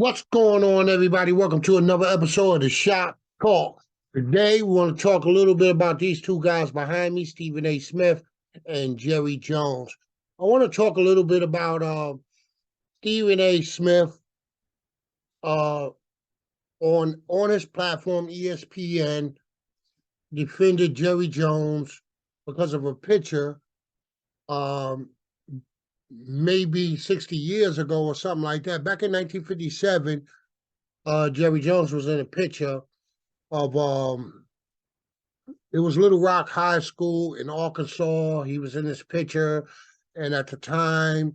What's going on, everybody? Welcome to another episode of the Shop Talk. Today, we want to talk a little bit about these two guys behind me, Stephen A. Smith and Jerry Jones. I want to talk a little bit about Stephen A. Smith uh, on his platform, ESPN, defended Jerry Jones because of a picture um, maybe 60 years ago or something like that. Back in 1957, Jerry Jones was in a picture of it was Little Rock High School in Arkansas. He was in this picture, and at the time,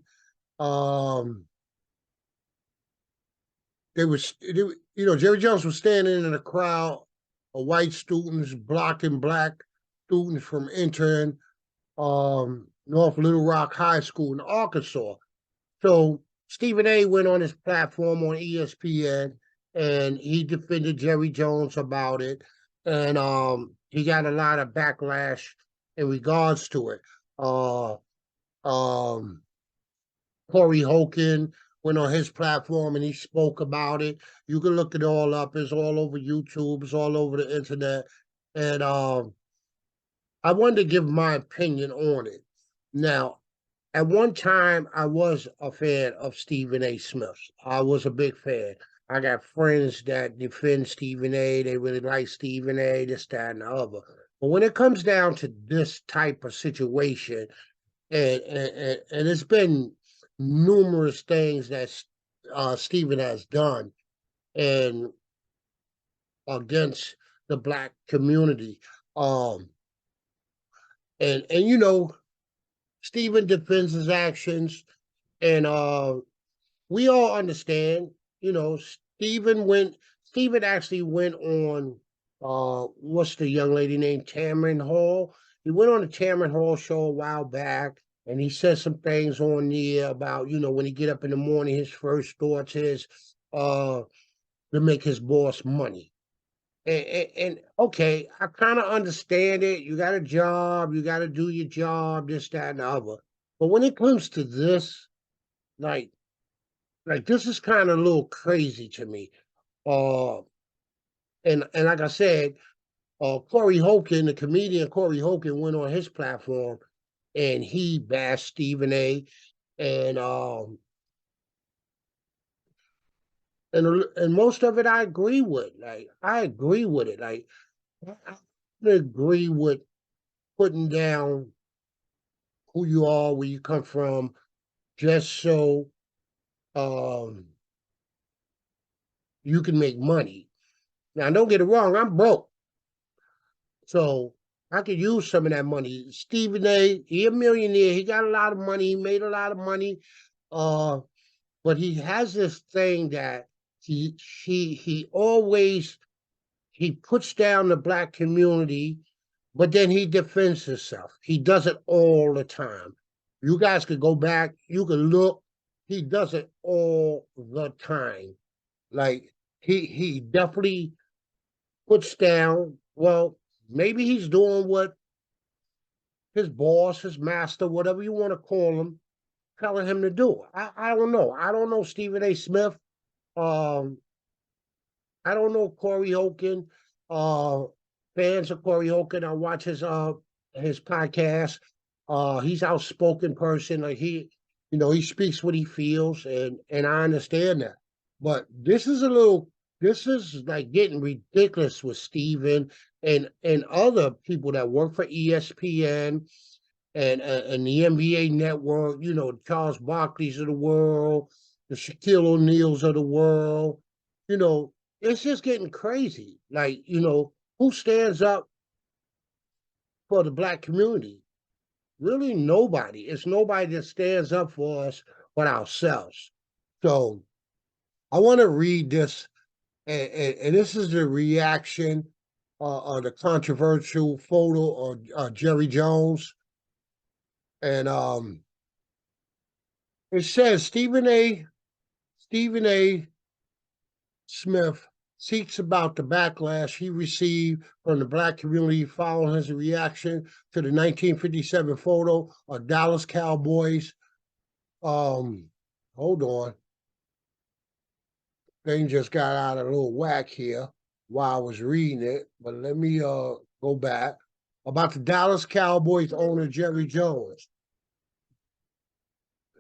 um, Jerry Jones was standing in a crowd of white students blocking black students from entering North Little Rock High School in Arkansas. So Stephen A. went on his platform on ESPN and he defended Jerry Jones about it. And he got a lot of backlash in regards to it. Uh, um, Corey Hogan went on his platform and he spoke about it. You can look it all up. It's all over YouTube. It's all over the internet. And I wanted to give my opinion on it. Now, at one time, I was a fan of Stephen A. Smith. I was a big fan. I got friends that defend Stephen A. They really like Stephen A., this, that, and the other. But when it comes down to this type of situation, and it's been numerous things that Stephen has done and against the black community, um, and Stephen defends his actions, and we all understand, Stephen actually went on what's the young lady named Tamron Hall? He went on the Tamron Hall show a while back and he said some things on there about, when he get up in the morning, his first thoughts is to make his boss money. And okay, I kind of understand it. You got a job, you got to do your job, this, that, and the other. But when it comes to this, like this is kind of a little crazy to me. Uh, and like I said, Corey Hogan, the comedian Corey Hogan, went on his platform and he bashed Stephen A. And and most of it I agree with. Like I agree with it. Like I agree with putting down who you are, where you come from, just so um you can make money. Now, don't get it wrong, I'm broke. So I could use some of that money. Stephen A., he a millionaire. He got a lot of money. He made a lot of money. Uh, but he has this thing that he always he puts down the black community, but then he defends himself. He does it all the time. You guys could go back, you could look. He does it all the time. Like he definitely puts down, well, maybe he's doing what his boss, his master, whatever you want to call him, telling him to do. I don't know. I don't know Stephen A. Smith. Um, I don't know Corey Hogan. Uh, Fans of Corey Hogan, I watch his podcast. He's outspoken person. Like he speaks what he feels, and I understand that. But this is like getting ridiculous with Steven and other people that work for ESPN and the NBA network, Charles Barkley's of the world, the Shaquille O'Neal's of the world, you know, it's just getting crazy. Like, who stands up for the black community? Really nobody. It's nobody that stands up for us but ourselves. So I want to read this, and this is the reaction of the controversial photo of Jerry Jones. And it says Stephen A. Smith speaks about the backlash he received from the black community following his reaction to the 1957 photo of Dallas Cowboys. Um, Hold on. thing just got out of a little whack here while I was reading it, but let me go back. About the Dallas Cowboys owner Jerry Jones.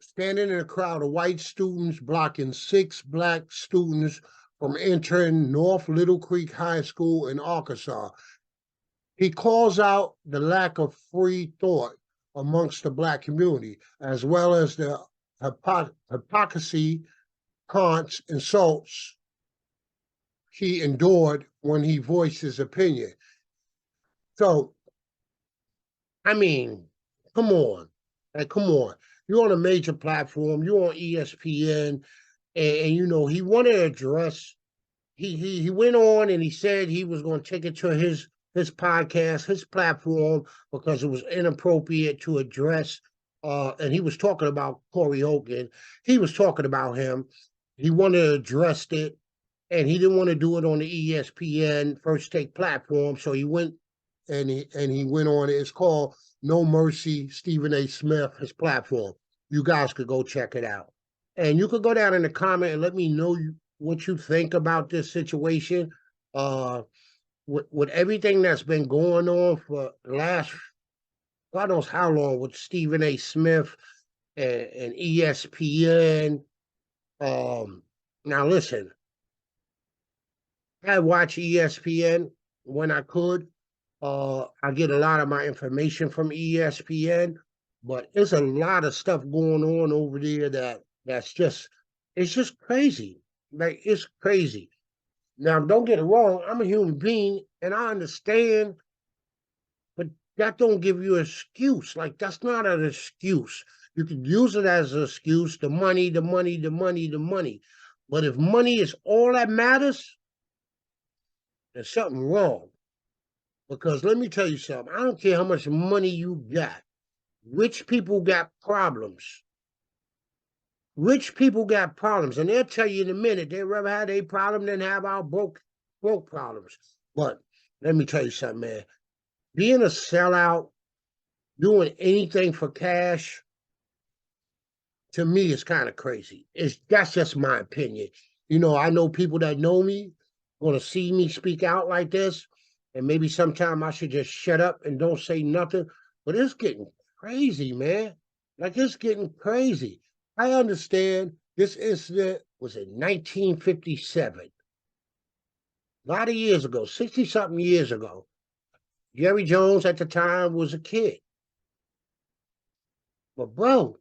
Standing in a crowd of white students blocking 6 black students from entering North Little Creek High School in Arkansas. He calls out the lack of free thought amongst the black community, as well as the hypocrisy, taunts, insults he endured when he voiced his opinion. So, I mean, come on. Like, come on. You're on a major platform, you're on ESPN, and you know, he wanted to address, he went on and he said he was going to take it to his podcast, his platform, because it was inappropriate to address, and he was talking about Corey Hogan. He was talking about him. He wanted to address it, and he didn't want to do it on the ESPN First Take platform. So he went and he went on. It's called No Mercy, Stephen A. Smith, his platform. You guys could go check it out, and you could go down in the comment and let me know what you think about this situation. With everything that's been going on for the last God knows how long with Stephen A. Smith and ESPN. Now listen, I watch ESPN when I could. I get a lot of my information from ESPN, but there's a lot of stuff going on over there that's just it's just crazy. Like it's crazy. Now, don't get it wrong. I'm a human being, and I understand, but that don't give you an excuse. Like that's not an excuse. You can use it as an excuse. The money, the money, the money, the money. But if money is all that matters, there's something wrong. Because let me tell you something. I don't care how much money you got. Rich people got problems. Rich people got problems, and they'll tell you in a minute they rather have a problem than have our broke problems. But let me tell you something, man. Being a sellout, doing anything for cash, to me is kind of crazy. That's just my opinion. You know, I know people that know me want to see me speak out like this, and maybe sometime I should just shut up and don't say nothing. But it's getting crazy, man. Like it's getting crazy. I understand this incident was in 1957, a lot of years ago, 60 something years ago. Jerry Jones at the time was a kid. But, bro,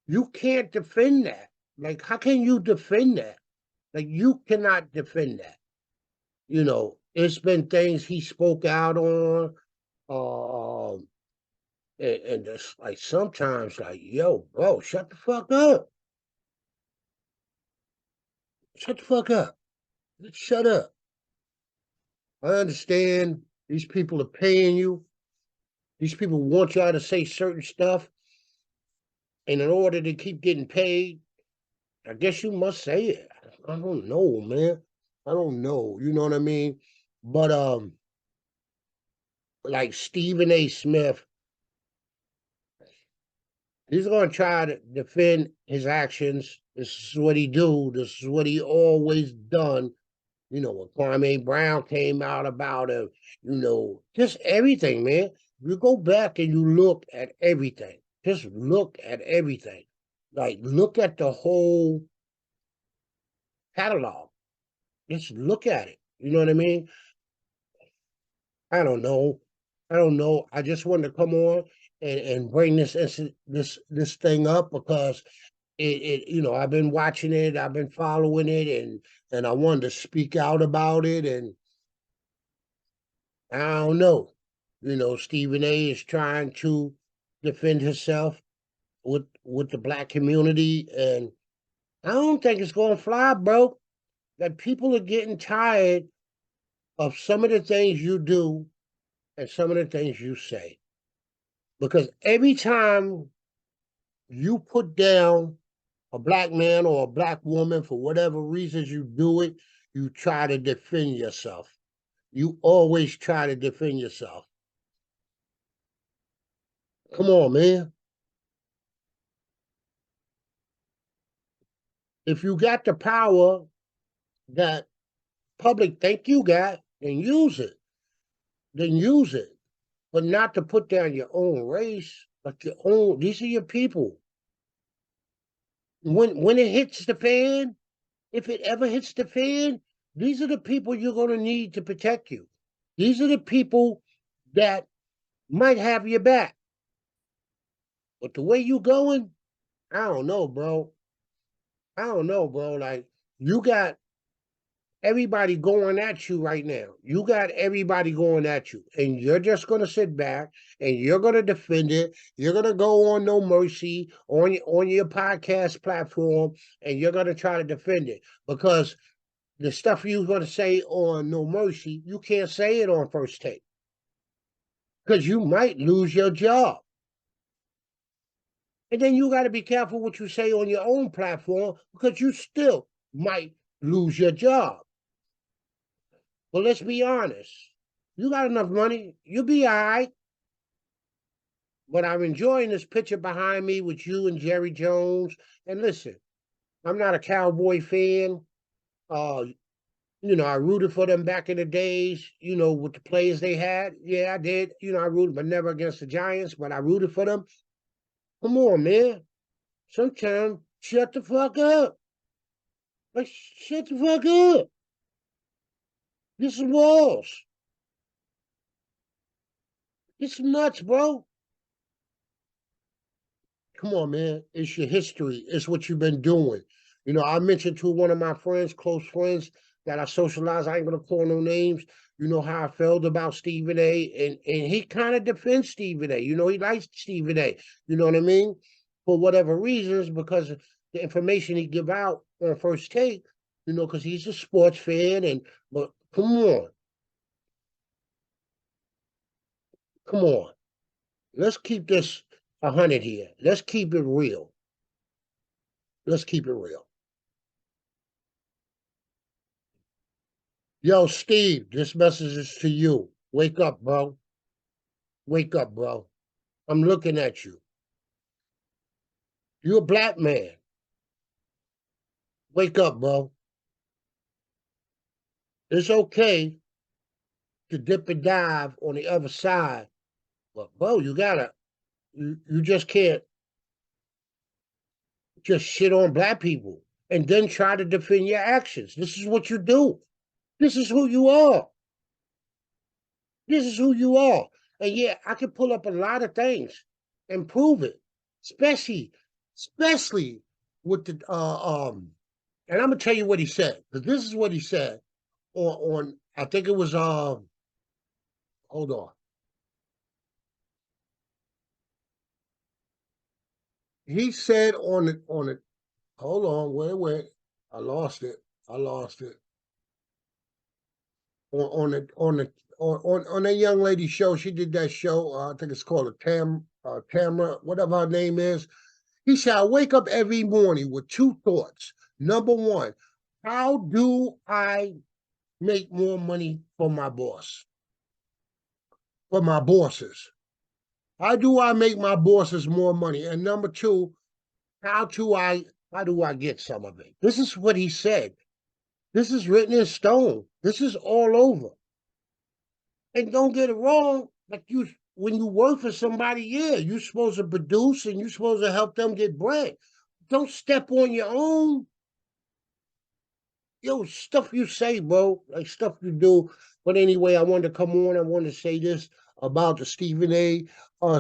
you can't defend that. Like, how can you defend that? Like, you cannot defend that. You know, it's been things he spoke out on. Um, and just like sometimes, like, yo, bro, shut the fuck up. Shut the fuck up. Shut up. I understand these people are paying you. These people want y'all to say certain stuff. And in order to keep getting paid, I guess you must say it. I don't know, man. I don't know. You know what I mean? But like Stephen A. Smith, he's gonna try to defend his actions. This is what he do. This is what he always done. You know, when Kwame Brown came out about him, you know, just everything, man. You go back and you look at everything. Just look at everything. Like look at the whole catalog. Just look at it. You know what I mean? I don't know. I don't know. I just wanted to come on and bring this thing up because you know I've been watching it, I've been following it, and I wanted to speak out about it, and I don't know. You know, Stephen A. is trying to defend himself with the black community, and I don't think it's gonna fly, bro. That people are getting tired of some of the things you do and some of the things you say. Because every time you put down a black man or a black woman for whatever reasons you do it, you try to defend yourself. You always try to defend yourself. Come on, man. If you got the power that public think you got, then use it. Then use it. But not to put down your own race, but your own. These are your people. When it hits the fan, if it ever hits the fan, these are the people you're going to need to protect you. These are the people that might have your back. But the way you going, I don't know, bro. I don't know, bro. Like you got everybody going at you right now. You got everybody going at you, and you're just gonna sit back and you're gonna defend it. You're gonna go on No Mercy on your podcast platform, and you're gonna try to defend it because the stuff you're gonna say on No Mercy, you can't say it on First Take because you might lose your job. And then you got to be careful what you say on your own platform because you still might lose your job. But let's be honest. You got enough money, you'll be all right. But I'm enjoying this picture behind me with you and Jerry Jones. And listen, I'm not a Cowboy fan. Uh, I rooted for them back in the days, with the players they had. Yeah, I did. I rooted, but never against the Giants, but I rooted for them. Come on, man. Sometimes shut the fuck up. Like, shut the fuck up. This is walls. It's nuts, bro. Come on, man. It's your history. It's what you've been doing. I mentioned to one of my friends, close friends, that I socialized. I ain't gonna call no names. You know how I felt about Stephen A. And he kind of defends Stephen A. He likes Stephen A. You know what I mean? For whatever reasons, because of the information he give out on First Take. Because he's a sports fan. But come on. Let's keep this 100 here. Let's keep it real. Let's keep it real. Yo, Steve, this message is to you. Wake up, bro. Wake up, bro. I'm looking at you. You're a black man. Wake up, bro. It's okay to dip and dive on the other side. But, bro, you just can't just shit on black people and then try to defend your actions. This is what you do. This is who you are. This is who you are. And yeah, I can pull up a lot of things and prove it, especially with the and I'm gonna tell you what he said, because this is what he said on I think it was hold on. He said on it, hold on, wait. I lost it. I lost it. On that young lady show, she did that show, I think it's called a Tamra, whatever her name is. He shall wake up every morning with two thoughts. Number one, how do I make more money for my boss, for my bosses? How do I make my bosses more money? And number two, how do I get some of it? This is what he said. This is written in stone. This is all over. And don't get it wrong, like when you work for somebody, yeah, you're supposed to produce and you're supposed to help them get bread. Don't step on your own. Stuff you say, bro, like stuff you do. But anyway, I wanted to come on. I wanted to say this about the Stephen A.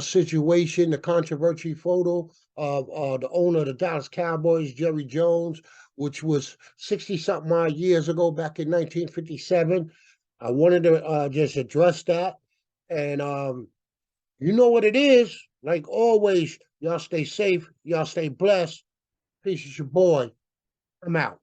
Situation, the controversy photo of the owner of the Dallas Cowboys, Jerry Jones, which was 60 something odd years ago, back in 1957. I wanted to just address that. And you know what it is. Like always, y'all stay safe. Y'all stay blessed. Peace is your boy. I'm out.